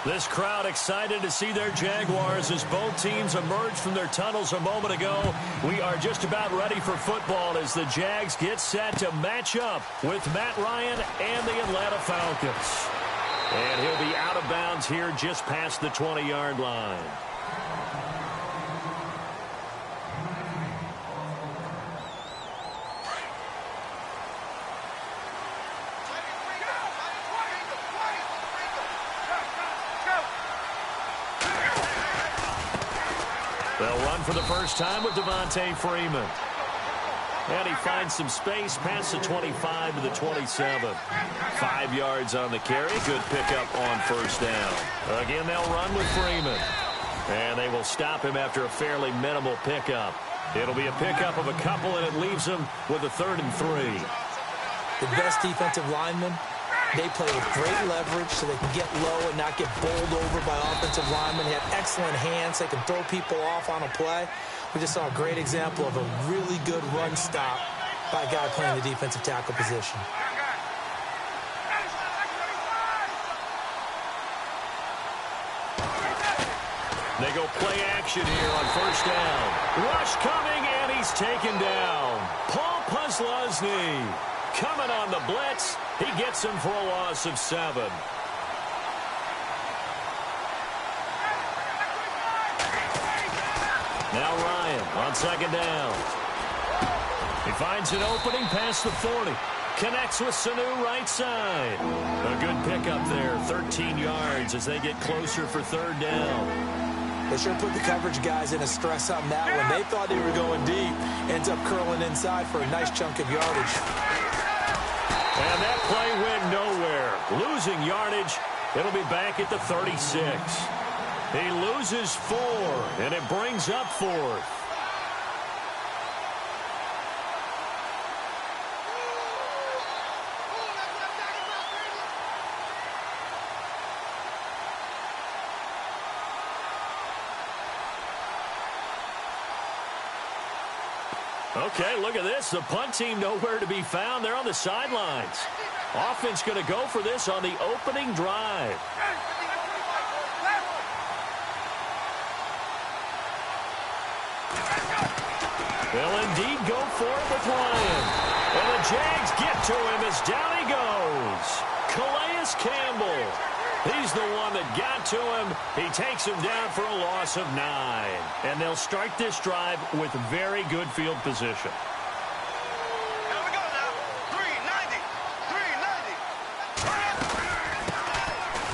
This crowd excited to see their Jaguars as both teams emerged from their tunnels a moment ago. We are just about ready for football as the Jags get set to match up with Matt Ryan and the Atlanta Falcons. And he'll be out of bounds here just past the 20-yard line. They'll run for the first time with Devontae Freeman. And he finds some space past the 25 to the 27. 5 yards on the carry. Good pickup on first down. Again, they'll run with Freeman. And they will stop him after a fairly minimal pickup. It'll be a pickup of a couple, and it leaves him with a 3rd and 3. The best defensive linemen, they play with great leverage so they can get low and not get bowled over by offensive linemen. They have excellent hands. They can throw people off on a play. We just saw a great example of a really good run stop by a guy playing the defensive tackle position. They go play action here on first down. Rush coming, and he's taken down. Paul Pusluzny coming on the blitz. He gets him for a loss of 7. Now Ryan on second down. He finds an opening past the 40. Connects with Sanu right side. A good pickup there, 13 yards as they get closer for 3rd down. They sure put the coverage guys in a stress on that one. They thought they were going deep. Ends up curling inside for a nice chunk of yardage. And that play went nowhere. Losing yardage. It'll be back at the 36. He loses 4, and it brings up 4th. Okay, look at this. The punt team nowhere to be found. They're on the sidelines. Offense going to go for this on the opening drive. They'll indeed go for it with Ryan. And the Jags get to him as down he goes. Calais Campbell. He's the one that got to him. He takes him down for a loss of 9. And they'll start this drive with very good field position. Here we go now. 390. 390.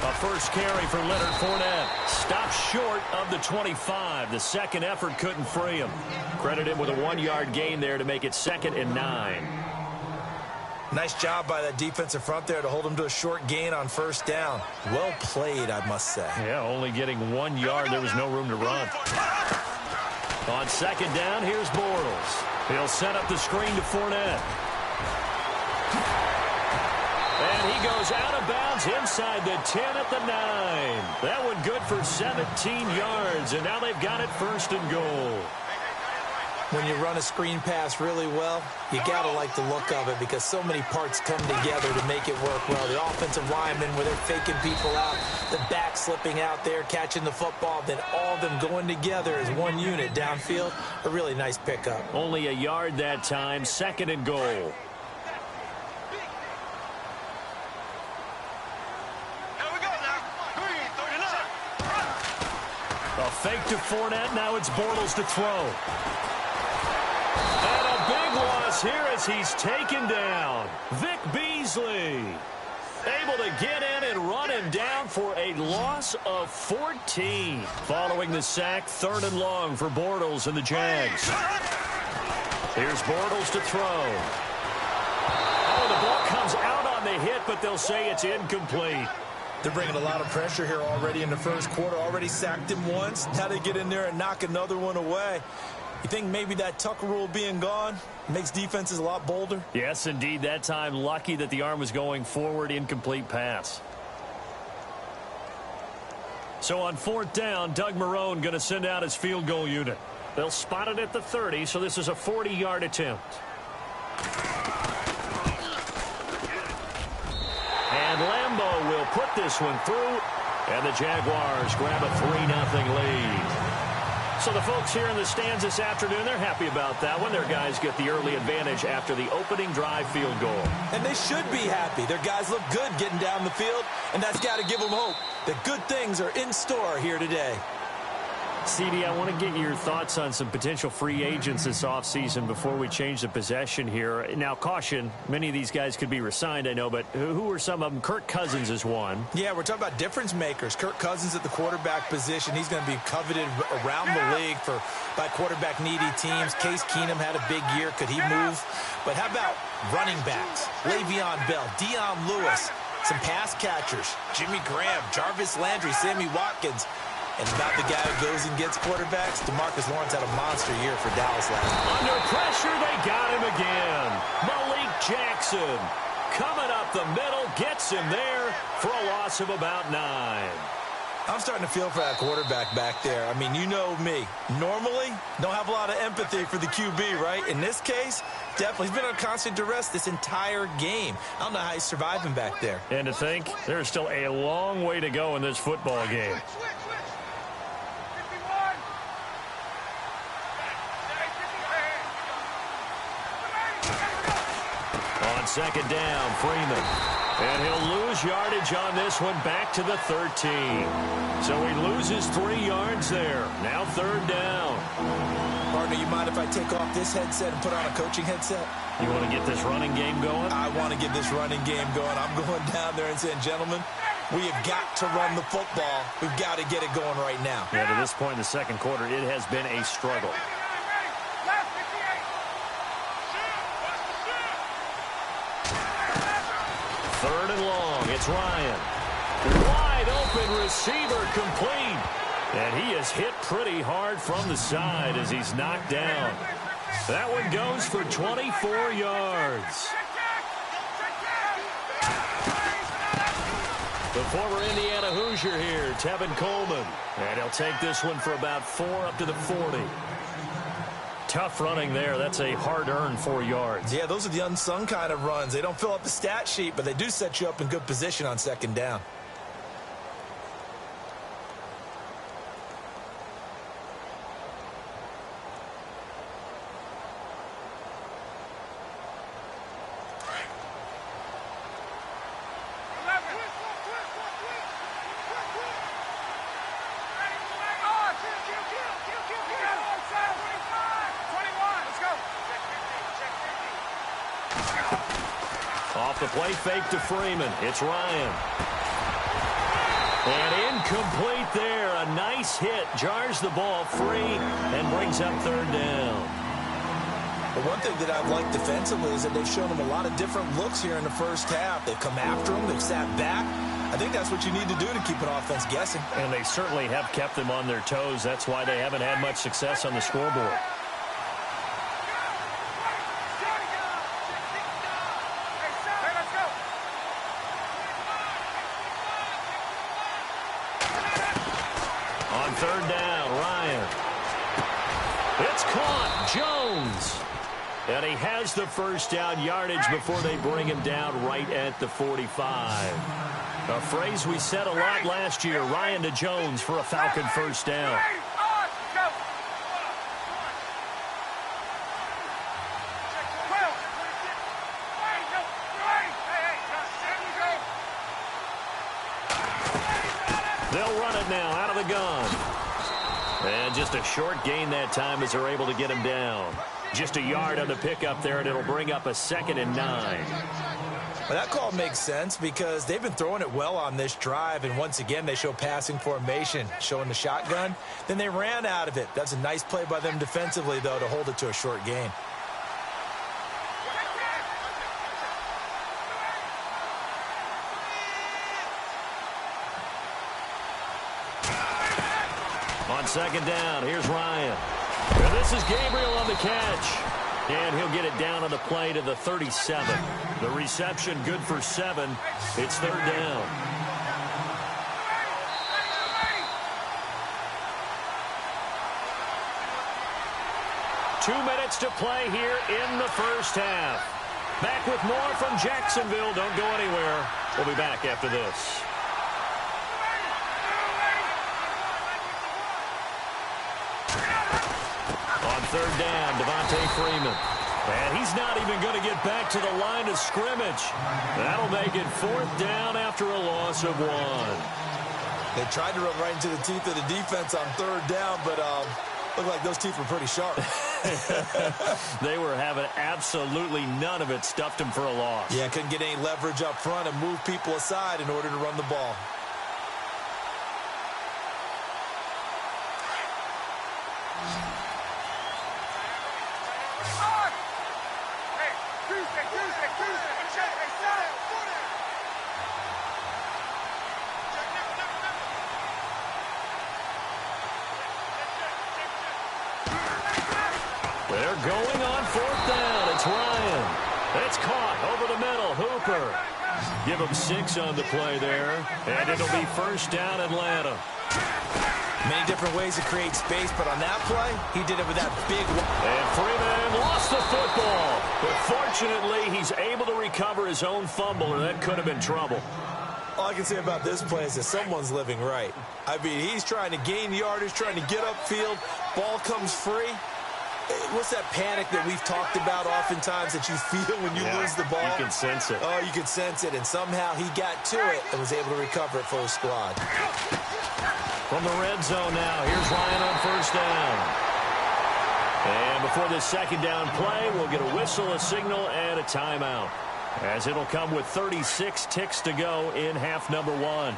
A first carry for Leonard Fournette. Stops short of the 25. The second effort couldn't free him. Credit him with a 1-yard gain there to make it 2nd and 9. Nice job by that defensive front there to hold him to a short gain on first down. Well played, I must say. Yeah, only getting 1 yard. There was no room to run. On second down, here's Bortles. He'll set up the screen to Fournette. And he goes out of bounds inside the 10 at the 9. That one good for 17 yards, and now they've got it 1st and goal. When you run a screen pass really well, you got to like the look of it because so many parts come together to make it work well. The offensive linemen, where they're faking people out, the back slipping out there, catching the football, then all of them going together as one unit downfield. A really nice pickup. Only a yard that time, 2nd and goal. Here we go now. 339. A fake to Fournette. Now it's Bortles to throw. And a big loss here as he's taken down. Vic Beasley able to get in and run him down for a loss of 14. Following the sack, 3rd and long for Bortles and the Jags. Here's Bortles to throw. Oh, the ball comes out on the hit, but they'll say it's incomplete. They're bringing a lot of pressure here already in the first quarter. Already sacked him once. Now they get in there and knock another one away. You think maybe that Tucker rule being gone makes defenses a lot bolder? Yes, indeed. That time, lucky that the arm was going forward, incomplete pass. So on 4th down, Doug Marrone going to send out his field goal unit. They'll spot it at the 30, so this is a 40-yard attempt. And Lambeau will put this one through. And the Jaguars grab a 3-0 lead. So the folks here in the stands this afternoon, they're happy about that one. Their guys get the early advantage after the opening drive field goal. And they should be happy. Their guys look good getting down the field, and that's got to give them hope that good things are in store here today. CD, I want to get your thoughts on some potential free agents this offseason before we change the possession here. Now, caution, many of these guys could be re-signed, I know, but who are some of them? Kirk Cousins is one. Yeah, we're talking about difference makers. Kirk Cousins at the quarterback position. He's going to be coveted around the league by quarterback-needy teams. Case Keenum had a big year. Could he move? But how about running backs? Le'Veon Bell, Dion Lewis, some pass catchers, Jimmy Graham, Jarvis Landry, Sammy Watkins. And about the guy who goes and gets quarterbacks, DeMarcus Lawrence had a monster year for Dallas last year. Under pressure, they got him again. Malik Jackson coming up the middle, gets him there for a loss of about 9. I'm starting to feel for that quarterback back there. I mean, you know me. Normally, don't have a lot of empathy for the QB, right? In this case, definitely. He's been under constant duress this entire game. I don't know how he's surviving back there. And to think, there's still a long way to go in this football game. On second down, Freeman. And he'll lose yardage on this one, back to the 13. So he loses 3 yards there. Now third down. Partner, you mind if I take off this headset and put on a coaching headset? You want to get this running game going? I want to get this running game going. I'm going down there and saying, gentlemen, we have got to run the football. We've got to get it going right now. Yeah, to this point in the second quarter, it has been a struggle. Third and long, it's Ryan. Wide open receiver complete. And he is hit pretty hard from the side as he's knocked down. That one goes for 24 yards. The former Indiana Hoosier here, Tevin Coleman. And he'll take this one for about 4 up to the 40. Tough running there. That's a hard-earned 4 yards. Yeah, those are the unsung kind of runs. They don't fill up the stat sheet, but they do set you up in good position on second down. Off the play fake to Freeman. It's Ryan. And incomplete there. A nice hit. Jars the ball free and brings up third down. But one thing that I've liked defensively is that they've shown them a lot of different looks here in the first half. They've come after them. They've sat back. I think that's what you need to do to keep an offense guessing. And they certainly have kept them on their toes. That's why they haven't had much success on the scoreboard. On third down, Ryan. It's caught. Jones. And he has the first down yardage before they bring him down right at the 45. A phrase we said a lot last year. Ryan to Jones for a Falcon first down. They'll run it now out of the gun. And just a short gain that time as they're able to get him down. Just a yard on the pickup there, and it'll bring up a 2nd and 9. Well, that call makes sense because they've been throwing it well on this drive, and once again they show passing formation, showing the shotgun. Then they ran out of it. That's a nice play by them defensively, though, to hold it to a short gain. On second down, here's Ryan. And this is Gabriel on the catch. And he'll get it down on the play to the 37. The reception good for 7. It's third down. Two minutes to play here in the first half. Back with more from Jacksonville. Don't go anywhere. We'll be back after this. third down, Devontae Freeman. And he's not even going to get back to the line of scrimmage. That'll make it fourth down after a loss of 1. They tried to run right into the teeth of the defense on third down, but looked like those teeth were pretty sharp. They were having absolutely none of it. Stuffed him for a loss. Yeah, couldn't get any leverage up front and move people aside in order to run the ball. They're going on fourth down. It's Ryan. It's caught over the middle. Hooper. Give him 6 on the play there. And it'll be first down Atlanta. Many different ways to create space, but on that play, he did it with that big one. And Freeman lost the football. But fortunately, he's able to recover his own fumble, or that could have been trouble. All I can say about this play is that someone's living right. I mean, he's trying to gain yardage, trying to get upfield. Ball comes free. What's that panic that we've talked about oftentimes that you feel when you lose the ball? You can sense it. Oh, you can sense it. And somehow he got to it and was able to recover it for his squad. From the red zone now, here's Ryan on first down. And before this second down play, we'll get a whistle, a signal, and a timeout, as it'll come with 36 ticks to go in half number 1.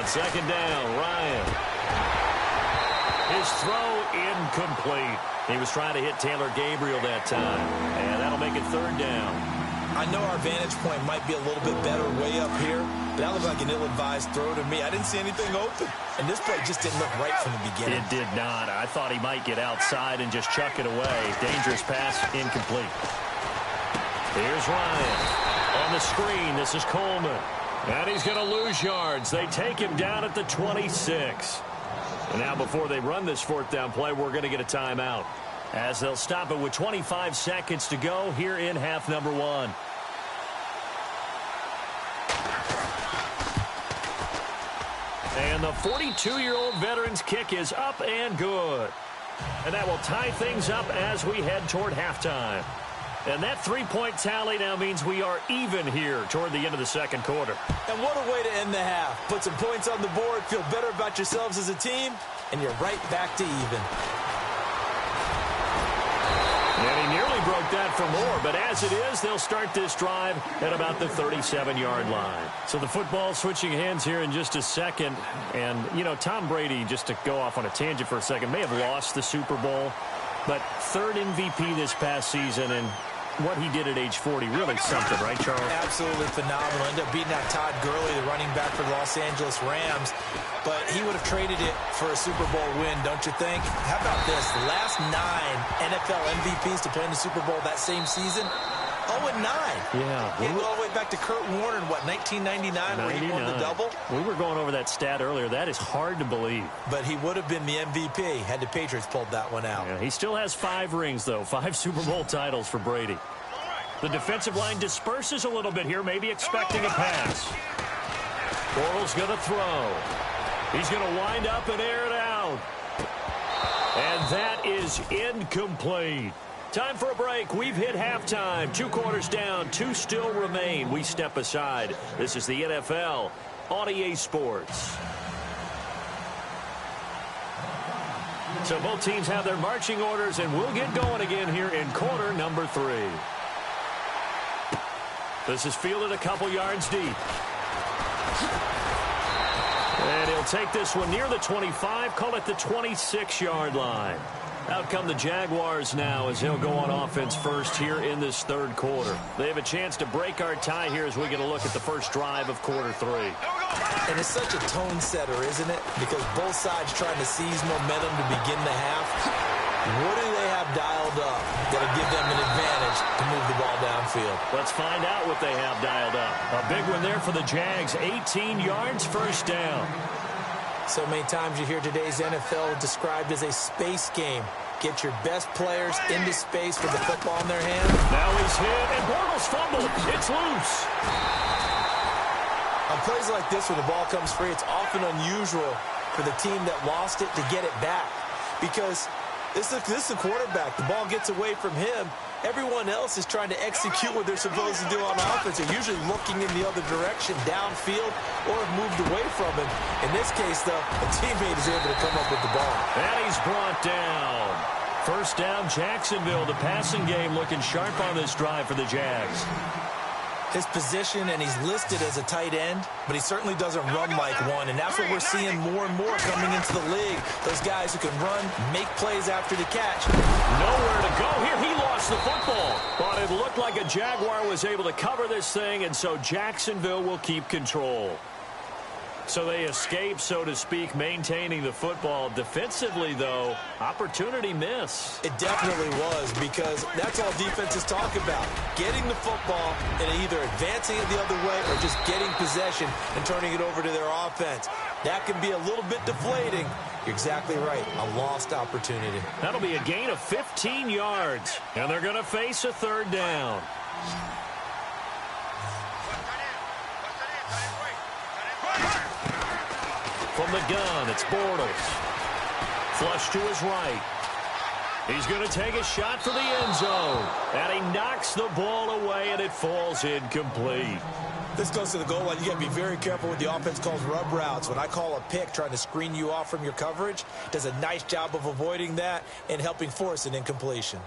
Second down, Ryan. His throw incomplete. He was trying to hit Taylor Gabriel that time, and that'll make it third down. I know our vantage point might be a little bit better way up here, but that looked like an ill-advised throw to me. I didn't see anything open, and this play just didn't look right from the beginning. It did not. I thought he might get outside and just chuck it away. Dangerous pass, incomplete. Here's Ryan. On the screen, this is Coleman. And he's going to lose yards. They take him down at the 26. And now before they run this fourth down play, we're going to get a timeout, as they'll stop it with 25 seconds to go here in half number 1. And the 42-year-old veteran's kick is up and good. And that will tie things up as we head toward halftime. And that three-point tally now means we are even here toward the end of the second quarter. And what a way to end the half. Put some points on the board, feel better about yourselves as a team, and you're right back to even. And he nearly broke that for more, but as it is, they'll start this drive at about the 37-yard line. So the football switching hands here in just a second. And, you know, Tom Brady, just to go off on a tangent for a second, may have lost the Super Bowl, but third MVP this past season, and what he did at age 40, really something, right, Charles? Absolutely phenomenal. Ended up beating out Todd Gurley, the running back for the Los Angeles Rams. But he would have traded it for a Super Bowl win, don't you think? How about this? The last 9 NFL MVPs to play in the Super Bowl that same season, 0-9. Yeah. He went all the way back to Kurt Warner in, what, 1999, where he won the double? We were going over that stat earlier. That is hard to believe. But he would have been the MVP had the Patriots pulled that one out. Yeah, he still has 5 rings, though. 5 Super Bowl titles for Brady. The defensive line disperses a little bit here, maybe expecting a pass. Bortles going to throw. He's going to wind up and air it out. And that is incomplete. Time for a break. We've hit halftime. 2 quarters down. 2 still remain. We step aside. This is the NFL on EA Sports. So both teams have their marching orders, and we'll get going again here in quarter number 3. This is fielded a couple yards deep. And he'll take this one near the 25, call it the 26-yard line. Out come the Jaguars now as they'll go on offense first here in this third quarter. They have a chance to break our tie here as we get a look at the first drive of quarter 3. And it's such a tone setter, isn't it? Because both sides trying to seize momentum to begin the half. What do they have dialed up that'll give them an advantage to move the ball downfield? downfield. Let's find out what they have dialed up. A big one there for the Jags. 18 yards, first down. So many times you hear today's NFL described as a space game. Get your best players into space with the football in their hand. Now he's hit, and Bortles fumbled. It's loose. On plays like this, when the ball comes free, it's often unusual for the team that lost it to get it back. Because this is the quarterback. The ball gets away from him. Everyone else is trying to execute what they're supposed to do on offense. They're usually looking in the other direction, downfield, or have moved away from him. In this case, though, a teammate is able to come up with the ball. And he's brought down. First down, Jacksonville. The passing game looking sharp on this drive for the Jags. His position, and he's listed as a tight end, but he certainly doesn't run like one, and that's what we're seeing more and more coming into the league. Those guys who can run, make plays after the catch. Nowhere to go here. He lost the football, but it looked like a Jaguar was able to cover this thing, and so Jacksonville will keep control. So they escape, so to speak, maintaining the football. Defensively, though, opportunity miss. It definitely was, because that's all defenses talk about. Getting the football and either advancing it the other way or just getting possession and turning it over to their offense. That can be a little bit deflating. You're exactly right. A lost opportunity. That'll be a gain of 15 yards, and they're going to face a third down. From the gun, it's Bortles. Flush to his right. He's going to take a shot for the end zone. And he knocks the ball away, and it falls incomplete. This goes to the goal line. You got to be very careful with the offense calls rub routes. When I call a pick trying to screen you off from your coverage, does a nice job of avoiding that and helping force an incompletion.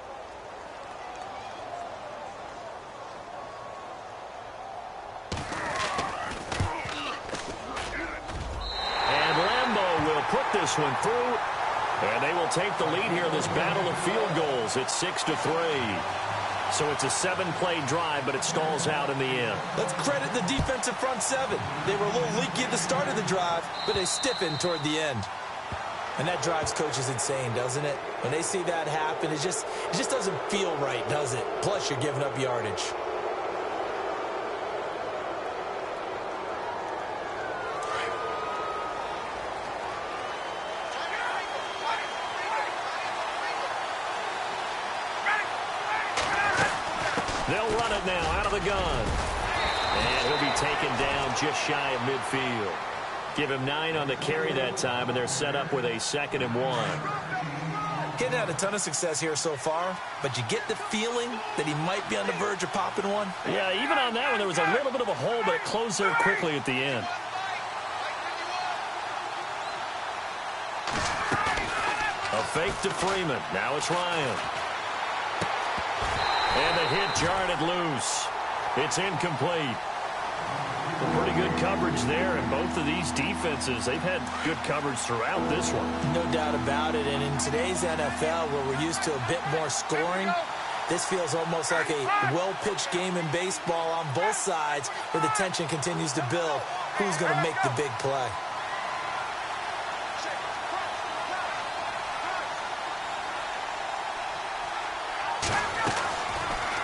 Put this one through, and they will take the lead here in this battle of field goals. It's 6-3. So it's a 7-play drive, but it stalls out in the end. Let's credit the defensive front seven. They were a little leaky at the start of the drive, but they stiffened toward the end. And that drives coaches insane, doesn't it? When they see that happen, it just doesn't feel right, does it? Plus, you're giving up yardage. They'll run it now out of the gun. And he'll be taken down just shy of midfield. Give him 9 on the carry that time, and they're set up with a 2nd and 1. Getting had a ton of success here so far, but you get the feeling that he might be on the verge of popping one. Yeah, even on that one, there was a little bit of a hole, but it closed there quickly at the end. A fake to Freeman. Now it's Ryan. And the hit jarred it loose. It's incomplete. Pretty good coverage there, and both of these defenses, they've had good coverage throughout this one. No doubt about it, and in today's NFL, where we're used to a bit more scoring, this feels almost like a well-pitched game in baseball on both sides, where the tension continues to build. Who's going to make the big play?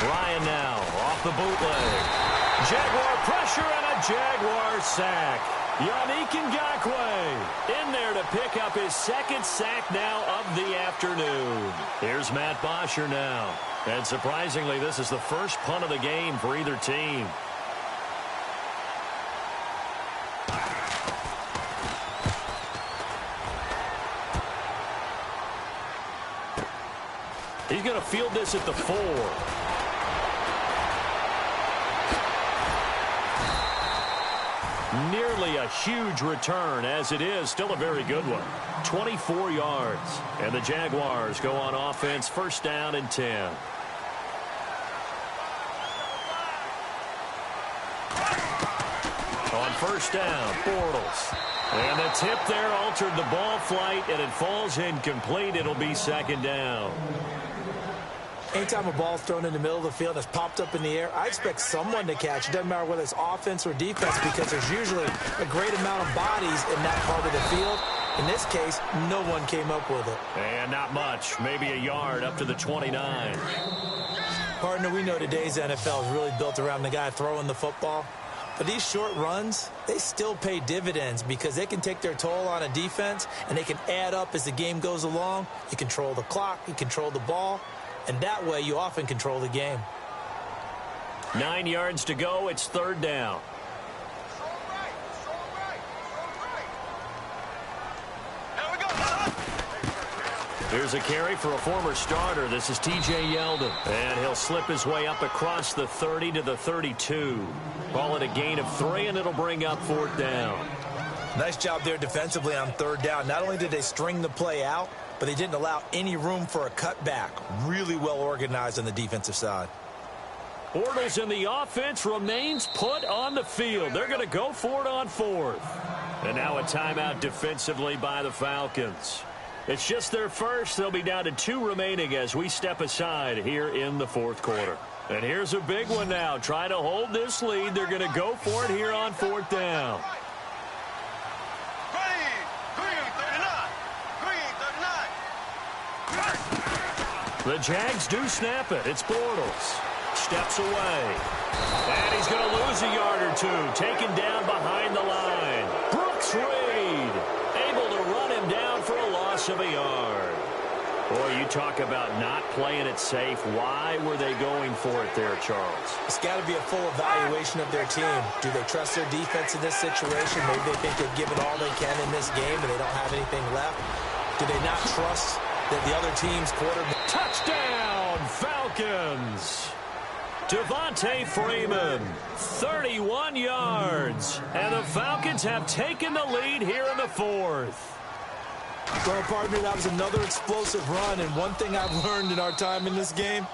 Ryan now off the bootleg. Jaguar pressure and a Jaguar sack. Yannick Ngakoue in there to pick up his 2nd sack now of the afternoon. Here's Matt Bosher now. And surprisingly, this is the first punt of the game for either team. He's going to field this at the 4. Nearly a huge return, as it is still a very good one. 24 yards. And the Jaguars go on offense, 1st down and 10. On 1st down, Bortles. And the tip there altered the ball flight, and it falls incomplete. It'll be 2nd down. Anytime a ball's thrown in the middle of the field and it's popped up in the air, I expect someone to catch. It doesn't matter whether it's offense or defense, because there's usually a great amount of bodies in that part of the field. In this case, no one came up with it. And not much. Maybe a yard up to the 29. Partner, we know today's NFL is really built around the guy throwing the football. But these short runs, they still pay dividends because they can take their toll on a defense and they can add up as the game goes along. You control the clock, you control the ball, and that way you often control the game. 9 yards to go. It's third down. Here's a carry for a former starter. This is T.J. Yeldon. And he'll slip his way up across the 30 to the 32. Call it a gain of 3, and it'll bring up fourth down. Nice job there defensively on third down. Not only did they string the play out, but they didn't allow any room for a cutback. Really well organized on the defensive side. Bortles in the offense remains put on the field. They're going to go for it on fourth. And now a timeout defensively by the Falcons. It's just their first. They'll be down to 2 remaining as we step aside here in the fourth quarter. And here's a big one now. Trying to hold this lead. They're going to go for it here on fourth down. The Jags do snap it. It's Bortles. Steps away. And he's going to lose a yard or 2. Taken down behind the line. Brooks Reed able to run him down for a loss of a yard. Boy, you talk about not playing it safe. Why were they going for it there, Charles? It's got to be a full evaluation of their team. Do they trust their defense in this situation? Maybe they think they've given all they can in this game and they don't have anything left. Do they not trust that the other team's quarterback? Touchdown, Falcons! Devontae Freeman, 31 yards. And the Falcons have taken the lead here in the fourth. Well, partner, that was another explosive run. And one thing I've learned in our time in this game,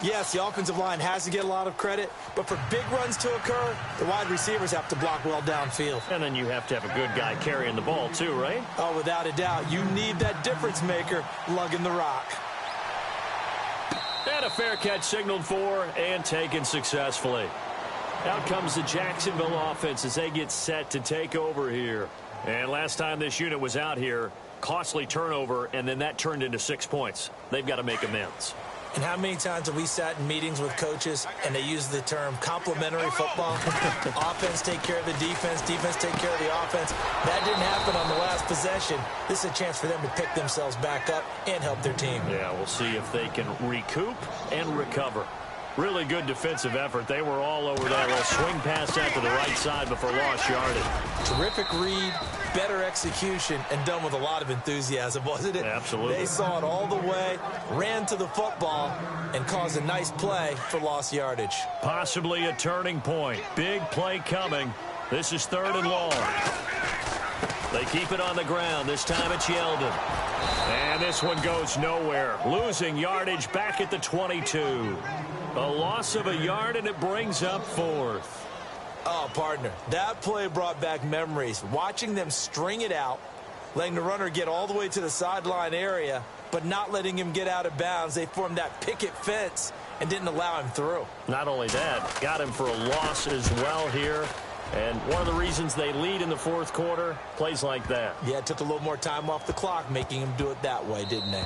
yes, the offensive line has to get a lot of credit. But for big runs to occur, the wide receivers have to block well downfield. And then you have to have a good guy carrying the ball too, right? Oh, without a doubt. You need that difference maker lugging the rock. And a fair catch signaled for and taken successfully. Out comes the Jacksonville offense as they get set to take over here. And last time this unit was out here, costly turnover, and then that turned into 6 points. They've got to make amends. And how many times have we sat in meetings with coaches and they use the term complementary football? Offense take care of the defense, defense take care of the offense. That didn't happen on the last possession. This is a chance for them to pick themselves back up and help their team. Yeah, we'll see if they can recoup and recover. Really good defensive effort. They were all over that little swing pass out to the right side before lost yardage. Terrific read, better execution, and done with a lot of enthusiasm, wasn't it? Absolutely. They saw it all the way, ran to the football, and caused a nice play for lost yardage. Possibly a turning point. Big play coming. This is 3rd and long. They keep it on the ground. This time it's Yeldon. And this one goes nowhere. Losing yardage back at the 22. A loss of a yard, and it brings up 4th. Oh, partner, that play brought back memories. Watching them string it out, letting the runner get all the way to the sideline area, but not letting him get out of bounds. They formed that picket fence and didn't allow him through. Not only that, got him for a loss as well here. And one of the reasons they lead in the 4th quarter, plays like that. Yeah, it took a little more time off the clock, making him do it that way, didn't they?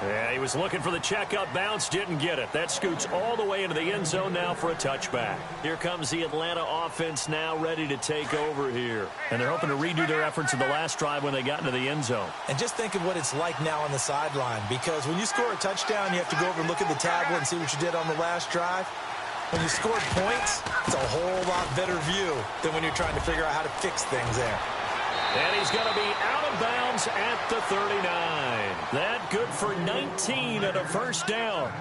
Yeah, he was looking for the checkup bounce, didn't get it. That scoots all the way into the end zone now for a touchback. Here comes the Atlanta offense now ready to take over here. And they're hoping to redo their efforts in the last drive when they got into the end zone. And just think of what it's like now on the sideline, because when you score a touchdown, you have to go over and look at the tablet and see what you did on the last drive. When you scored points, it's a whole lot better view than when you're trying to figure out how to fix things there. And he's going to be out of bounds at the 39. That good for 19 and a first down.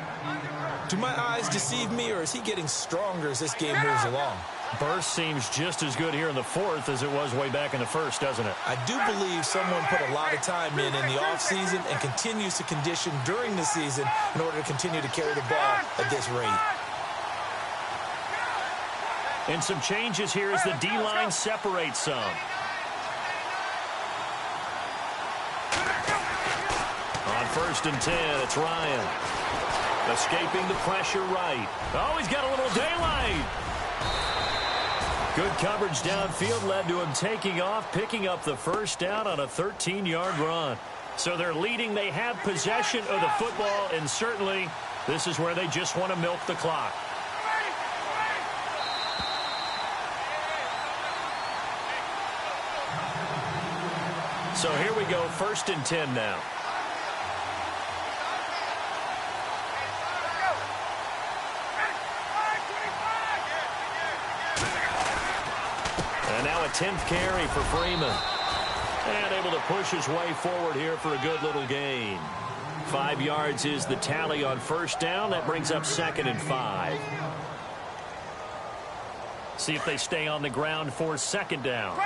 Do my eyes deceive me, or is he getting stronger as this game moves along? Burst seems just as good here in the 4th as it was way back in the 1st, doesn't it? I do believe someone put a lot of time in the offseason and continues to condition during the season in order to continue to carry the ball at this rate. And some changes here as the D-line separates some. On 1st and 10, it's Ryan. Escaping the pressure right. Oh, he's got a little daylight. Good coverage downfield led to him taking off, picking up the first down on a 13-yard run. So they're leading. They have possession of the football, and certainly This is where they just want to milk the clock. So here we go, 1st and 10 now. And now a 10th carry for Freeman. And able to push his way forward here for a good little gain. 5 yards is the tally on 1st down. That brings up 2nd and 5. See if they stay on the ground for 2nd down.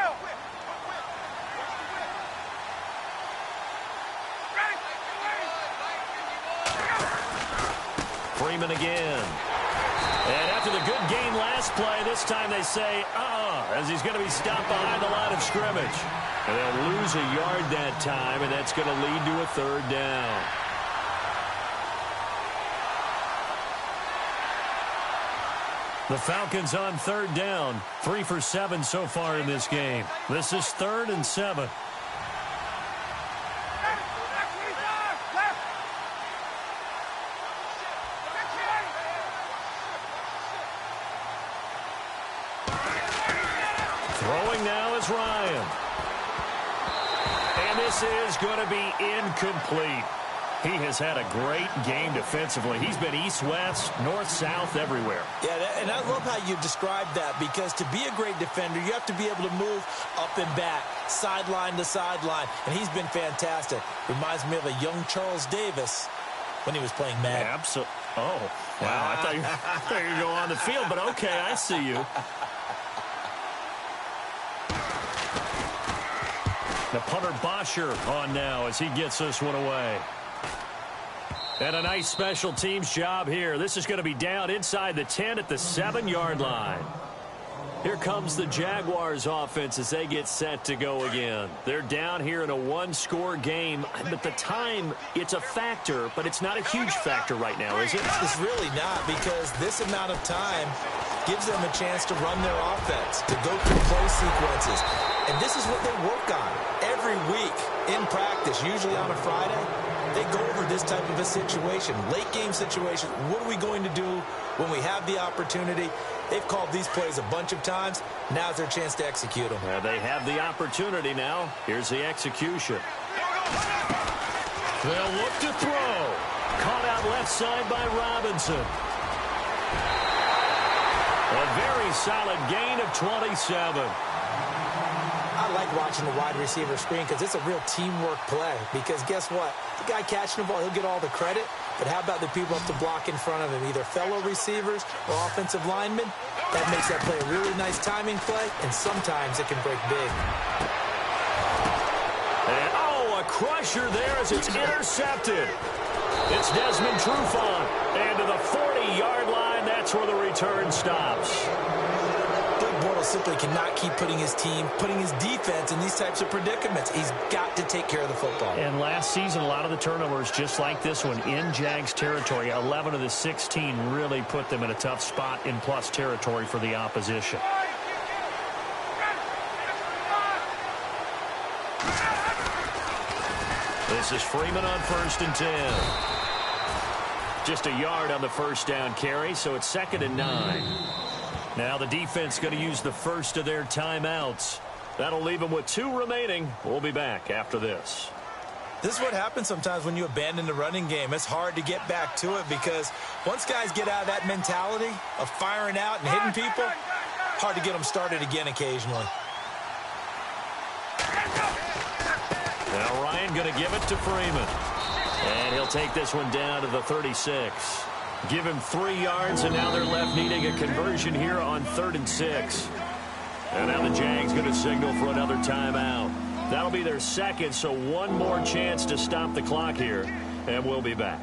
Freeman again. And after the good gain last play, this time they say, as he's going to be stopped behind the line of scrimmage. And they'll lose a yard that time, and that's going to lead to a 3rd down. The Falcons on 3rd down. 3 for 7 so far in this game. This is 3rd and 7. Throwing now is Ryan. And this is going to be incomplete. He has had a great game defensively. He's been east-west, north-south, everywhere. Yeah, and I love how you described that, because to be a great defender, you have to be able to move up and back, sideline to sideline, and he's been fantastic. Reminds me of a young Charles Davis when he was playing Madden. Absolutely. Oh, wow. I thought you were going to go on the field, but okay, I see you. The punter Bosher on now as he gets this one away. And a nice special teams job here. This is going to be down inside the 10 at the 7-yard line. Here comes the Jaguars offense as they get set to go again. They're down here in a 1-score game. But the time, it's a factor, but it's not a huge factor right now, is it? It's really not, because this amount of time gives them a chance to run their offense, to go through play sequences. And this is what they work on every week in practice, usually on a Friday. They go over this type of a situation, late-game situation. What are we going to do when we have the opportunity? They've called these plays a bunch of times. Now's their chance to execute them. They have the opportunity now. Here's the execution. They'll look to throw. Caught out left side by Robinson. A very solid gain of 27. I like watching the wide receiver screen because it's a real teamwork play. Because guess what? The guy catching the ball, he'll get all the credit. But how about the people up to block in front of him, either fellow receivers or offensive linemen? That makes that play a really nice timing play, and sometimes it can break big. And, a crusher there as it's intercepted. It's Desmond Trufant. And to the 40-yard line, that's where the return stops. Bortles simply cannot keep putting his team, putting his defense in these types of predicaments. He's got to take care of the football. And last season, a lot of the turnovers, just like this one, in Jags territory, 11 of the 16 really put them in a tough spot in plus territory for the opposition. This is Freeman on 1st and 10. Just a yard on the 1st down carry, so it's 2nd and 9. Now the defense going to use the first of their timeouts. That'll leave them with 2 remaining. We'll be back after this. This is what happens sometimes when you abandon the running game. It's hard to get back to it because once guys get out of that mentality of firing out and hitting people, hard to get them started again occasionally. Now Ryan going to give it to Freeman. And he'll take this one down to the 36. Give him 3 yards, and now they're left needing a conversion here on 3rd and 6. And now the Jags going to signal for another timeout. That'll be their 2nd, so 1 more chance to stop the clock here, and we'll be back.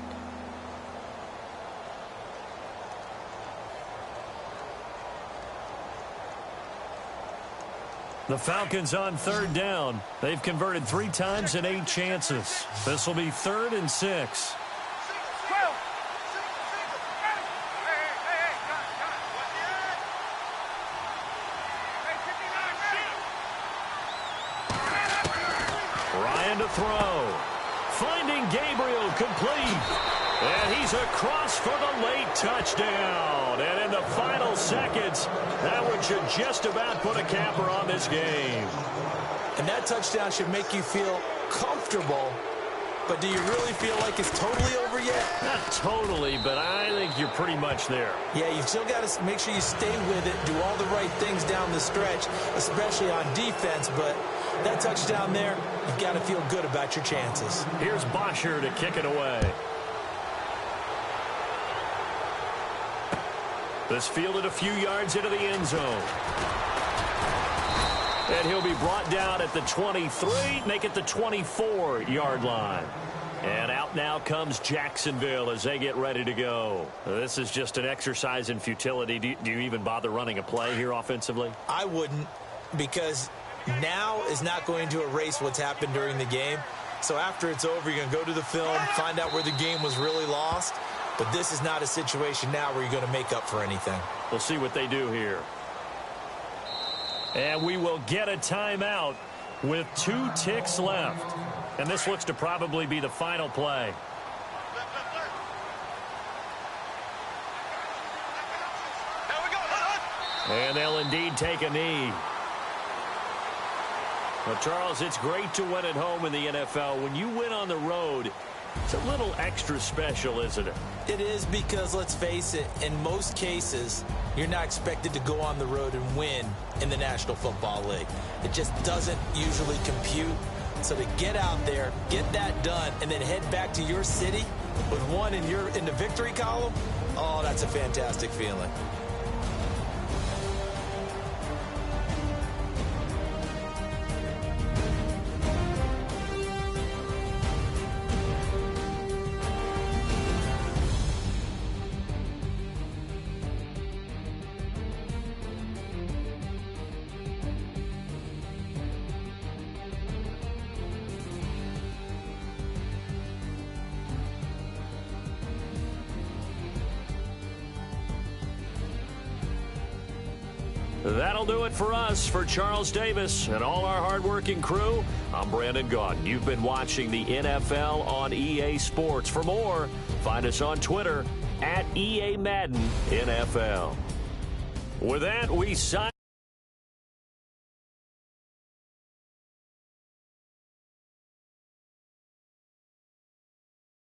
The Falcons on 3rd down. They've converted 3 times in 8 chances. This will be 3rd and 6. Ryan to throw. Finding Gabriel complete. And he's across for the late touchdown. And in the final seconds, that one should just about put a capper on this game. And that touchdown should make you feel comfortable. But do you really feel like it's totally over yet? Not totally, but I think you're pretty much there. Yeah, you've still got to make sure you stay with it, do all the right things down the stretch, especially on defense. But that touchdown there, you've got to feel good about your chances. Here's Bosher to kick it away. This fielded a few yards into the end zone. And he'll be brought down at the 23, make it the 24-yard line. And out now comes Jacksonville as they get ready to go. This is just an exercise in futility. Do you even bother running a play here offensively? I wouldn't, because now is not going to erase what's happened during the game. So after it's over, you're going to go to the film, find out where the game was really lost. But this is not a situation now where you're going to make up for anything. We'll see what they do here. And we will get a timeout with 2 ticks left. And this looks to probably be the final play. And they'll indeed take a knee. Well, Charles, it's great to win at home in the NFL. When you win on the road, it's a little extra special, isn't it? It is, because, let's face it, in most cases, you're not expected to go on the road and win in the National Football League. It just doesn't usually compute. So to get out there, get that done, and then head back to your city with one in the victory column, oh, that's a fantastic feeling. That'll do it for us. For Charles Davis and all our hardworking crew, I'm Brandon Gaudin. You've been watching the NFL on EA Sports. For more, find us on Twitter @EA Madden NFL. With that, we sign.